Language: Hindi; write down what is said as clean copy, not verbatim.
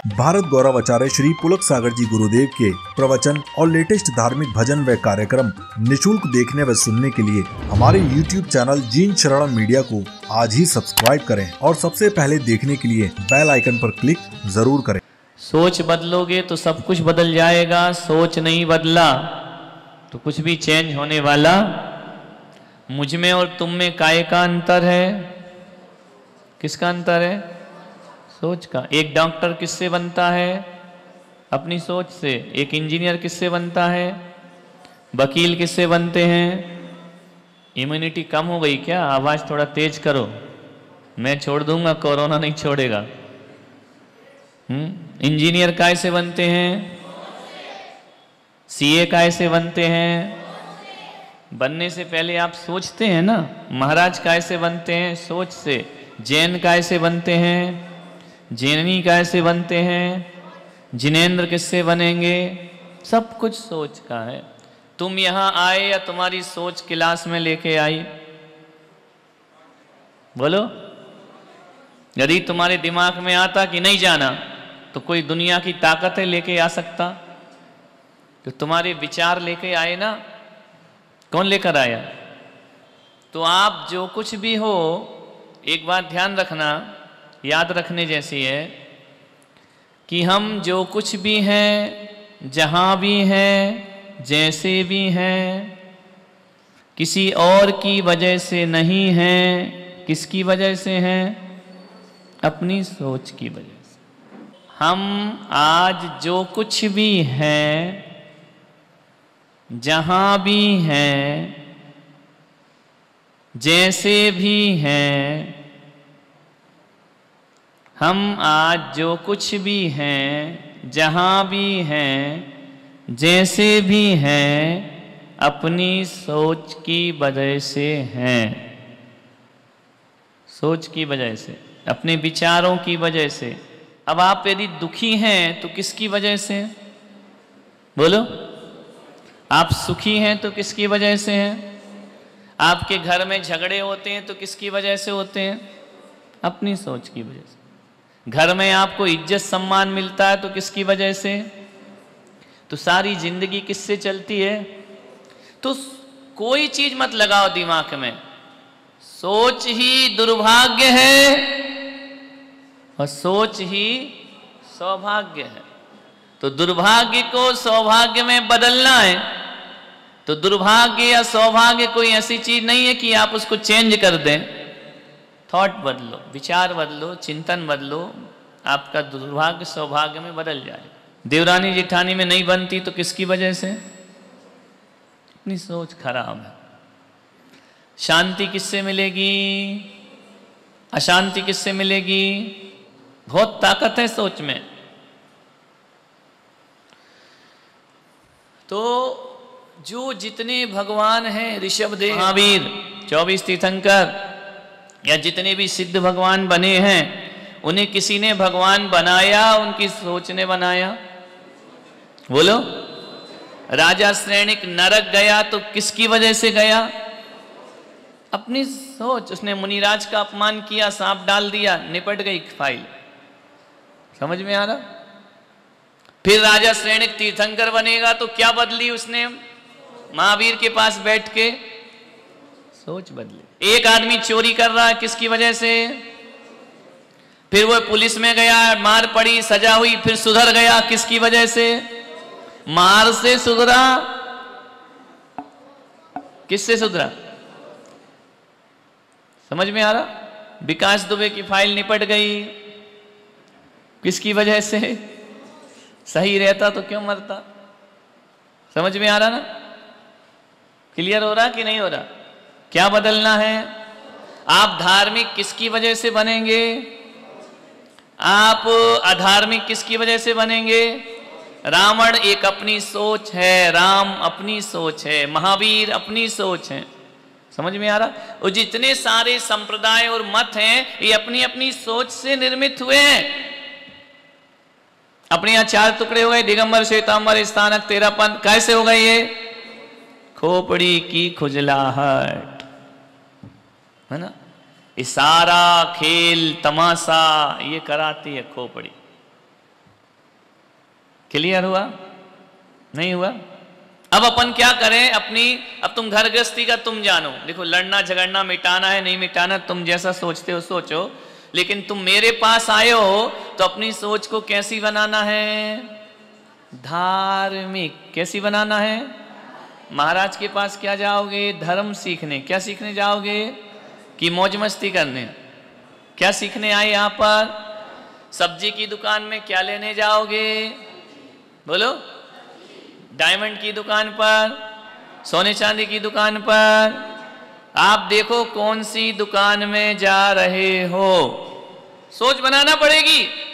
भारत गौरव आचार्य श्री पुलक सागर जी गुरुदेव के प्रवचन और लेटेस्ट धार्मिक भजन व कार्यक्रम निशुल्क देखने व सुनने के लिए हमारे YouTube चैनल जीन शरणम मीडिया को आज ही सब्सक्राइब करें और सबसे पहले देखने के लिए बेल आइकन पर क्लिक जरूर करें। सोच बदलोगे तो सब कुछ बदल जाएगा, सोच नहीं बदला तो कुछ भी चेंज होने वाला। मुझ में और तुम में काय का अंतर है? किसका अंतर है? सोच का। एक डॉक्टर किससे बनता है? अपनी सोच से। एक इंजीनियर किससे बनता है? वकील किससे बनते हैं? इम्यूनिटी कम हो गई क्या? आवाज थोड़ा तेज करो, मैं छोड़ दूंगा, कोरोना नहीं छोड़ेगा। इंजीनियर काय से बनते हैं? सीए काय से बनते हैं? बनने से पहले आप सोचते हैं ना। महाराज काय से बनते हैं? सोच से। जैन काय से बनते हैं? जैनी काय से बनते हैं? जिनेंद्र किससे बनेंगे? सब कुछ सोच का है। तुम यहां आए या तुम्हारी सोच क्लास में लेके आई? बोलो। यदि तुम्हारे दिमाग में आता कि नहीं जाना तो कोई दुनिया की ताकत है लेके आ सकता? तो तुम्हारे विचार लेके आए ना। कौन लेकर आया? तो आप जो कुछ भी हो, एक बात ध्यान रखना, याद रखने जैसी है कि हम जो कुछ भी हैं, जहां भी हैं, जैसे भी हैं, किसी और की वजह से नहीं हैं। किसकी वजह से हैं? अपनी सोच की वजह से। हम आज जो कुछ भी हैं, जहां भी हैं, जैसे भी हैं, हम आज जो कुछ भी हैं, जहां भी हैं, जैसे भी हैं, अपनी सोच की वजह से हैं। सोच की वजह से, अपने विचारों की वजह से। अब आप यदि दुखी हैं तो किसकी वजह से? बोलो। आप सुखी हैं तो किसकी वजह से हैं? आपके घर में झगड़े होते हैं तो किसकी वजह से होते हैं? अपनी सोच की वजह से। घर में आपको इज्जत सम्मान मिलता है तो किसकी वजह से? तो सारी जिंदगी किससे चलती है? तो कोई चीज मत लगाओ दिमाग में। सोच ही दुर्भाग्य है और सोच ही सौभाग्य है। तो दुर्भाग्य को सौभाग्य में बदलना है। तो दुर्भाग्य या सौभाग्य कोई ऐसी चीज नहीं है कि आप उसको चेंज कर दें। थॉट बदलो, विचार बदलो, चिंतन बदलो, आपका दुर्भाग्य सौभाग्य में बदल जाए। देवरानी जिठानी में नहीं बनती तो किसकी वजह से? अपनी सोच खराब है। शांति किससे मिलेगी? अशांति किससे मिलेगी? बहुत ताकत है सोच में। तो जो जितने भगवान हैं, ऋषभदेव, महावीर, 24 तीर्थंकर या जितने भी सिद्ध भगवान बने हैं, उन्हें किसी ने भगवान बनाया? उनकी सोच ने बनाया? बोलो। राजा श्रेणिक नरक गया तो किसकी वजह से गया? अपनी सोच। उसने मुनिराज का अपमान किया, सांप डाल दिया, निपट गई फाइल। समझ में आ रहा? फिर राजा श्रेणिक तीर्थंकर बनेगा तो क्या बदली उसने? महावीर के पास बैठ के सोच बदली। एक आदमी चोरी कर रहा है, किसकी वजह से? फिर वो पुलिस में गया, मार पड़ी, सजा हुई, फिर सुधर गया, किसकी वजह से? मार से सुधरा? किससे सुधरा? समझ में आ रहा? विकास दुबे की फाइल निपट गई, किसकी वजह से? सही रहता तो क्यों मरता? समझ में आ रहा ना? क्लियर हो रहा कि नहीं हो रहा? क्या बदलना है? आप धार्मिक किसकी वजह से बनेंगे? आप अधार्मिक किसकी वजह से बनेंगे? रावण एक अपनी सोच है, राम अपनी सोच है, महावीर अपनी सोच है। समझ में आ रहा? और जितने सारे संप्रदाय और मत हैं, ये अपनी अपनी सोच से निर्मित हुए हैं। अपने यहां 4 टुकड़े हो गए, दिगंबर, श्वेतांबर, स्थानक, तेरापंथ। कैसे हो गए ये? खोपड़ी की खुजलाहट, है ना? इशारा, खेल, तमाशा ये कराती है खोपड़ी। क्लियर हुआ? नहीं हुआ? अब अपन क्या करें अपनी, अब तुम घर गृहस्थी का तुम जानो, देखो लड़ना झगड़ना मिटाना है नहीं मिटाना तुम जैसा सोचते हो सोचो, लेकिन तुम मेरे पास आए हो तो अपनी सोच को कैसी बनाना है? धार्मिक। कैसी बनाना है? महाराज के पास क्या जाओगे? धर्म सीखने। क्या सीखने जाओगे? कि मौज मस्ती करने? क्या सीखने आए यहां पर? सब्जी की दुकान में क्या लेने जाओगे? बोलो। डायमंड की दुकान पर, सोने चांदी की दुकान पर, आप देखो कौन सी दुकान में जा रहे हो, सोच बनाना पड़ेगी।